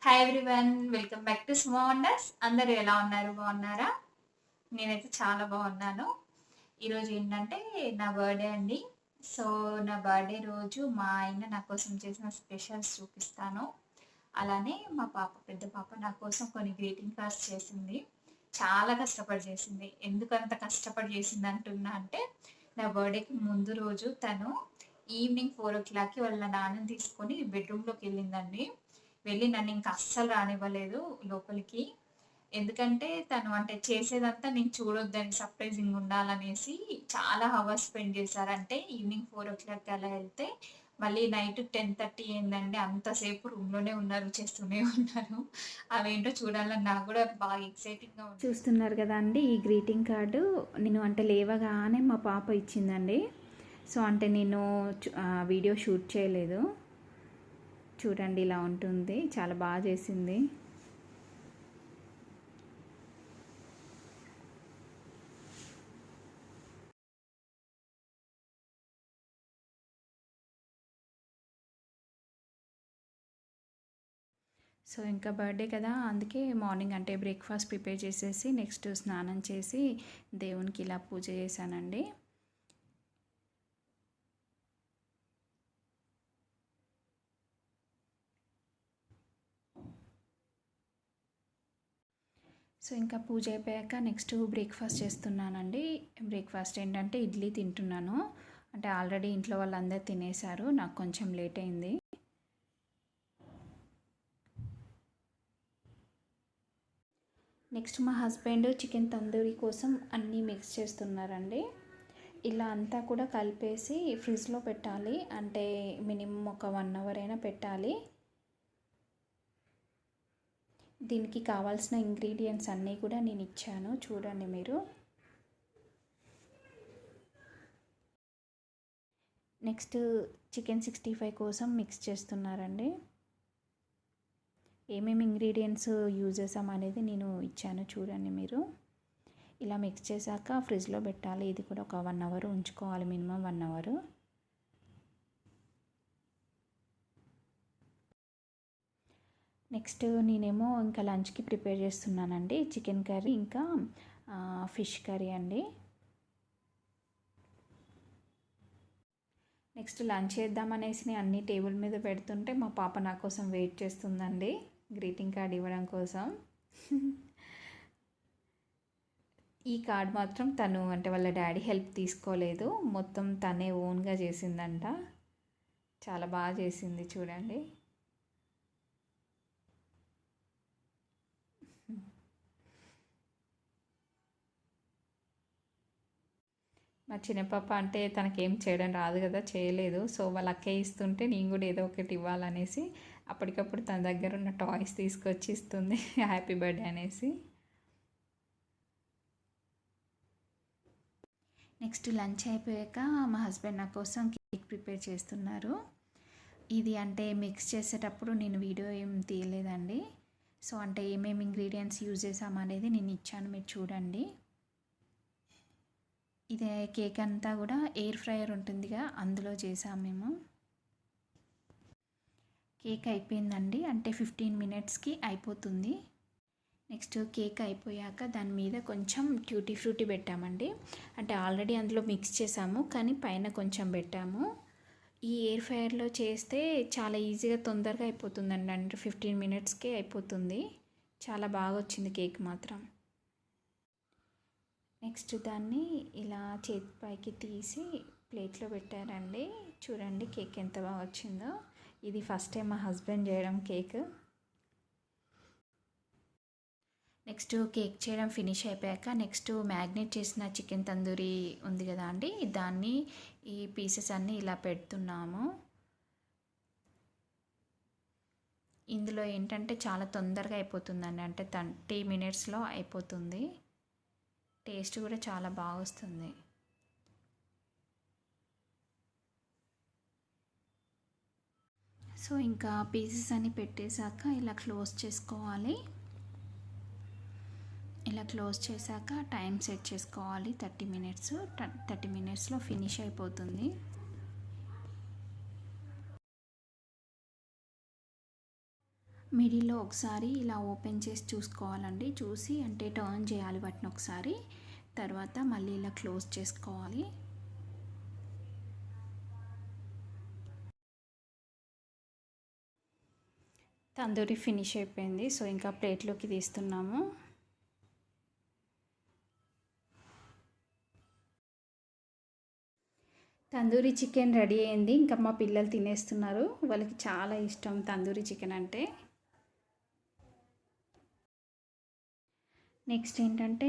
Hi everyone, welcome back to Suma wonders. అందరూ ఎలా ఉన్నారు? బాగున్నారా? నేనైతే చాలా బాగున్నాను. ఈరోజు ఏంటంటే నా బర్త్డే అండి. సో నా బర్త్డే రోజు మా ఆయన నా కోసం చేసిన స్పెషల్స్ చూపిస్తాను. అలానే మా పాప, పెద్ద పాప నా కోసం కొన్ని గ్రీటింగ్ కార్డ్స్ చేసింది. చాలా కష్టపడి చేసింది. ఎందుకంత కష్టపడి చేసింది అంటున్నా అంటే, నా బర్త్డేకి ముందు రోజు తను ఈవినింగ్ 4:00కి వాళ్ళ నాన్నని తీసుకొని బెడ్రూమ్లోకి వెళ్ళిందండి. వెళ్ళి నన్ను ఇంకా అస్సలు రానివ్వలేదు లోపలికి. ఎందుకంటే తను అంటే చేసేదంతా నేను చూడొద్దని, సర్ప్రైజింగ్ ఉండాలనేసి చాలా హవర్స్ స్పెండ్ చేశారు. అంటే ఈవినింగ్ 4:00కి అలా వెళ్తే మళ్ళీ నైట్ 10:30 అయిందండి. అంతసేపు రూమ్‌లోనే ఉన్నారు, చేస్తూనే ఉన్నారు. అవేంటో చూడాలని నాకు కూడా బాగా ఎక్సైటింగ్‌గా ఉంది. చూస్తున్నారు కదా అండి, ఈ గ్రీటింగ్ కార్డు నేను అంటే లేవగానే మా పాప ఇచ్చిందండి. సో అంటే నేను వీడియో షూట్ చేయలేదు. చూడండి, ఇలా ఉంటుంది. చాలా బాగా చేసింది. సో ఇంకా బర్త్డే కదా, అందుకే మార్నింగ్ అంటే బ్రేక్ఫాస్ట్ ప్రిపేర్ చేసేసి నెక్స్ట్ స్నానం చేసి దేవునికి ఇలా పూజ చేశానండి. సో ఇంకా పూజ అయిపోయాక నెక్స్ట్ బ్రేక్ఫాస్ట్ చేస్తున్నానండి. బ్రేక్ఫాస్ట్ ఏంటంటే ఇడ్లీ తింటున్నాను. అంటే ఆల్రెడీ ఇంట్లో వాళ్ళందరూ తినేశారు, నాకు కొంచెం లేట్ అయింది. నెక్స్ట్ మా హస్బెండ్ చికెన్ తందూరి కోసం అన్నీ మిక్స్ చేస్తున్నారండి. ఇలా అంతా కూడా కలిపేసి ఫ్రిడ్జ్లో పెట్టాలి. అంటే మినిమం ఒక 1 అవర్ అయినా పెట్టాలి. దీనికి కావాల్సిన ఇంగ్రీడియంట్స్ అన్నీ కూడా నేను ఇచ్చాను, చూడండి మీరు. నెక్స్ట్ చికెన్ 65 కోసం మిక్స్ చేస్తున్నారండి. ఏమేమి ఇంగ్రీడియంట్స్ యూజ్ చేసాం అనేది నేను ఇచ్చాను, చూడండి మీరు. ఇలా మిక్స్ చేశాక ఫ్రిడ్జ్లో పెట్టాలి. ఇది కూడా ఒక 1 అవర్ ఉంచుకోవాలి, మినిమం 1 అవర్. నెక్స్ట్ నేనేమో ఇంకా లంచ్కి ప్రిపేర్ చేస్తున్నానండి. చికెన్ కర్రీ ఇంకా ఫిష్ కర్రీ అండి. నెక్స్ట్ లంచ్ చేద్దామనేసి నేను అన్ని టేబుల్ మీద పెడుతుంటే మా పాప నా కోసం వెయిట్ చేస్తుందండి, గ్రీటింగ్ కార్డ్ ఇవ్వడం కోసం. ఈ కార్డ్ మాత్రం తను అంటే వాళ్ళ డాడీ హెల్ప్ తీసుకోలేదు, మొత్తం తనే ఓన్గా చేసిందంట. చాలా బాగా చేసింది, చూడండి. మా చిన్నపాప అంటే తనకేం చేయడం రాదు కదా, చేయలేదు. సో వాళ్ళ అక్కయ్య ఇస్తుంటే నేను కూడా ఏదో ఒకటి ఇవ్వాలనేసి అప్పటికప్పుడు తన దగ్గర ఉన్న టాయ్స్ తీసుకొచ్చి ఇస్తుంది హ్యాపీ బర్త్డే అనేసి. నెక్స్ట్ లంచ్ అయిపోయాక మా హస్బెండ్ నా కోసం కేక్ ప్రిపేర్ చేస్తున్నారు. ఇది అంటే మిక్స్ చేసేటప్పుడు నేను వీడియో ఏం తీయలేదండి. సో అంటే ఏమేమి ఇంగ్రీడియంట్స్ యూజ్ చేసామనేది నేను ఇచ్చాను, మీరు చూడండి. ఇదే కేక్ అంతా కూడా ఎయిర్ ఫ్రైయర్ ఉంటుందిగా, అందులో చేసాము మేము. కేక్ అయిపోయిందండి, అంటే 15 మినిట్స్కి అయిపోతుంది. నెక్స్ట్ కేక్ అయిపోయాక దాని మీద కొంచెం ట్యూటీ ఫ్రూటీ పెట్టామండి. అంటే ఆల్రెడీ అందులో మిక్స్ చేసాము, కానీ పైన కొంచెం పెట్టాము. ఈ ఎయిర్ ఫ్రైయర్లో చేస్తే చాలా ఈజీగా తొందరగా అయిపోతుందండి. అంటే 15 మినిట్స్కే అయిపోతుంది. చాలా బాగా వచ్చింది కేక్ మాత్రం. నెక్స్ట్ దాన్ని ఇలా చేతి పైకి తీసి ప్లేట్లో పెట్టారండి. చూడండి కేక్ ఎంత బాగా వచ్చిందో. ఇది ఫస్ట్ టైం మా హస్బెండ్ చేయడం కేక్. నెక్స్ట్ కేక్ చేయడం ఫినిష్ అయిపోయాక నెక్స్ట్ మ్యాగ్నేట్ చేసిన చికెన్ తందూరి ఉంది కదా అండి, దాన్ని ఈ పీసెస్ అన్నీ ఇలా పెడుతున్నాము. ఇందులో ఏంటంటే చాలా తొందరగా అయిపోతుందండి, అంటే 30 మినిట్స్లో అయిపోతుంది. టేస్ట్ కూడా చాలా బాగా వస్తుంది. సో ఇంకా పీసెస్ అన్ని పెట్టేశాక ఇలా క్లోజ్ చేసుకోవాలి. ఇలా క్లోజ్ చేశాక టైం సెట్ చేసుకోవాలి, 30 మినిట్స్. 30 మినిట్స్లో ఫినిష్ అయిపోతుంది. మిడిల్లో ఒకసారి ఇలా ఓపెన్ చేసి చూసుకోవాలండి. చూసి అంటే టర్న్ చేయాలి వాటిని ఒకసారి. తర్వాత మళ్ళీ ఇలా క్లోజ్ చేసుకోవాలి. తందూరి ఫినిష్ అయిపోయింది. సో ఇంకా ప్లేట్లోకి తీస్తున్నాము. తందూరి చికెన్ రెడీ అయింది. ఇంకా మా పిల్లలు తినేస్తున్నారు. వాళ్ళకి చాలా ఇష్టం తందూరి చికెన్ అంటే. నెక్స్ట్ ఏంటంటే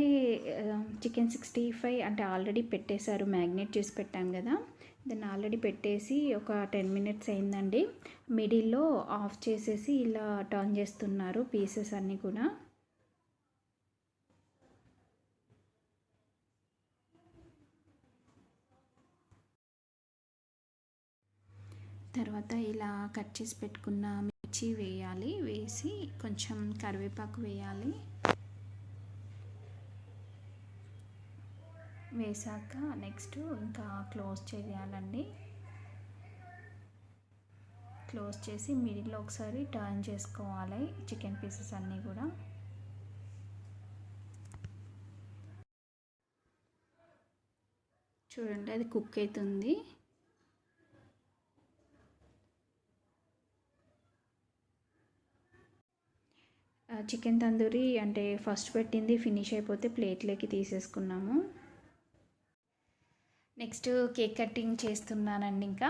చికెన్ 65 అంటే ఆల్రెడీ పెట్టేశారు, మ్యాగ్నేట్ చేసి పెట్టాం కదా. దాన్ని ఆల్రెడీ పెట్టేసి ఒక 10 మినిట్స్ అయిందండి. మిడిల్లో ఆఫ్ చేసేసి ఇలా టర్న్ చేస్తున్నారు పీసెస్ అన్నీ కూడా. తర్వాత ఇలా కట్ చేసి పెట్టుకున్న మిర్చి వేయాలి. వేసి కొంచెం కరివేపాకు వేయాలి. వేసాక నెక్స్ట్ ఇంకా క్లోజ్ చేయాలండి. క్లోజ్ చేసి మిడిల్లో ఒకసారి టర్న్ చేసుకోవాలి చికెన్ పీసెస్ అన్నీ కూడా. చూడండి అది కుక్ అవుతుంది. చికెన్ తందూరి అంటే ఫస్ట్ పెట్టింది ఫినిష్ అయిపోతే ప్లేట్లోకి తీసేసుకున్నాము. నెక్స్ట్ కేక్ కటింగ్ చేస్తున్నానండి. ఇంకా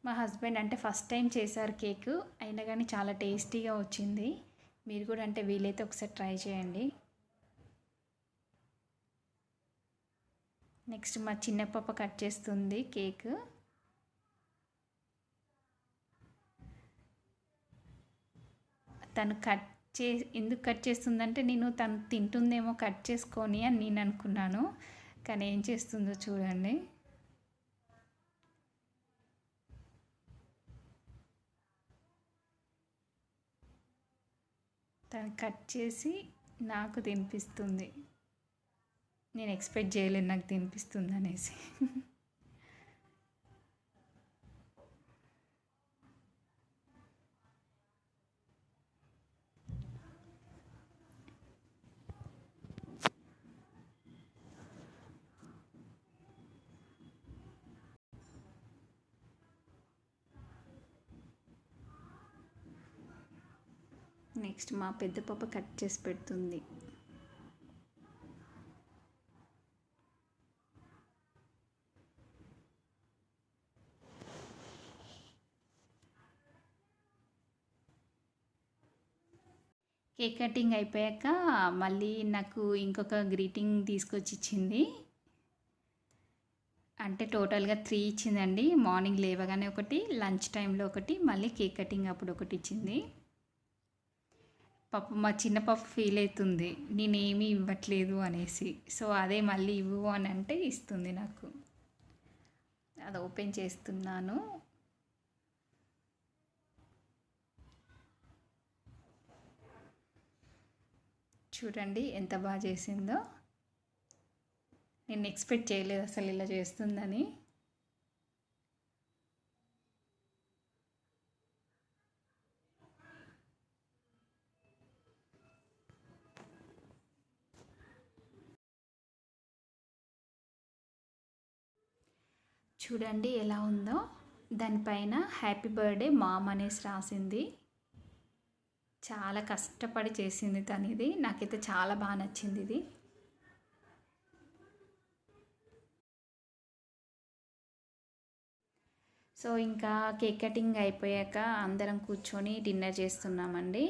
మా హస్బెండ్ అంటే ఫస్ట్ టైం చేశారు కేక్, అయినా కానీ చాలా టేస్టీగా వచ్చింది. మీరు కూడా అంటే వీలైతే ఒకసారి ట్రై చేయండి. నెక్స్ట్ మా చిన్న పాప కట్ చేస్తుంది కేక్. తను ఎందుకు కట్ చేస్తుందంటే నేను తను తింటుందేమో కట్ చేసుకొని అని నేను అనుకున్నాను. కానీ ఏం చేస్తుందో చూడండి. తను కట్ చేసి నాకు తినిపిస్తుంది. నేను ఎక్స్పెక్ట్ చేయలేను నాకు తినిపిస్తుంది అనేసి. నెక్స్ట్ మా పెద్ద పాప కట్ చేసి పెడుతుంది. కేక్ కటింగ్ అయిపోయాక మళ్ళీ నాకు ఇంకొక గ్రీటింగ్ తీసుకొచ్చి ఇచ్చింది. అంటే టోటల్గా 3 ఇచ్చిందండి. మార్నింగ్ లేవగానే ఒకటి, లంచ్ టైంలో ఒకటి, మళ్ళీ కేక్ కటింగ్ అప్పుడు ఒకటి ఇచ్చింది. పాప మా చిన్న పాప ఫీల్ అవుతుంది నేనేమీ ఇవ్వట్లేదు అనేసి. సో అదే మళ్ళీ ఇవ్వు అని అంటే ఇస్తుంది నాకు. అది ఓపెన్ చేస్తున్నాను. చూడండి ఎంత బాగా చేసిందో. నేను ఎక్స్పెక్ట్ చేయలేదు అసలు ఇలా చేస్తుందని. చూడండి ఎలా ఉందో. దానిపైన హ్యాపీ బర్త్డే మామ్ అనేసి రాసింది. చాలా కష్టపడి చేసింది తను ఇది. నాకైతే చాలా బాగా నచ్చింది ఇది. సో ఇంకా కేక్ కటింగ్ అయిపోయాక అందరం కూర్చొని డిన్నర్ చేస్తున్నామండి.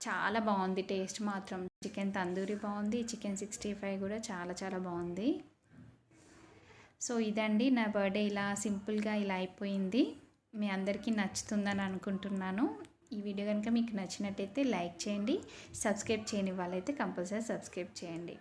చాలా బాగుంది టేస్ట్ మాత్రం. చికెన్ తందూరి బాగుంది, చికెన్ 65 కూడా చాలా చాలా బాగుంది. సో ఇదండి నా బర్త్డే, ఇలా సింపుల్గా ఇలా అయిపోయింది. మీ అందరికీ నచ్చుతుందని అనుకుంటున్నాను. ఈ వీడియో కనుక మీకు నచ్చినట్టయితే లైక్ చేయండి. సబ్స్క్రైబ్ చేయని వాళ్ళైతే కంపల్సరీ సబ్స్క్రైబ్ చేయండి.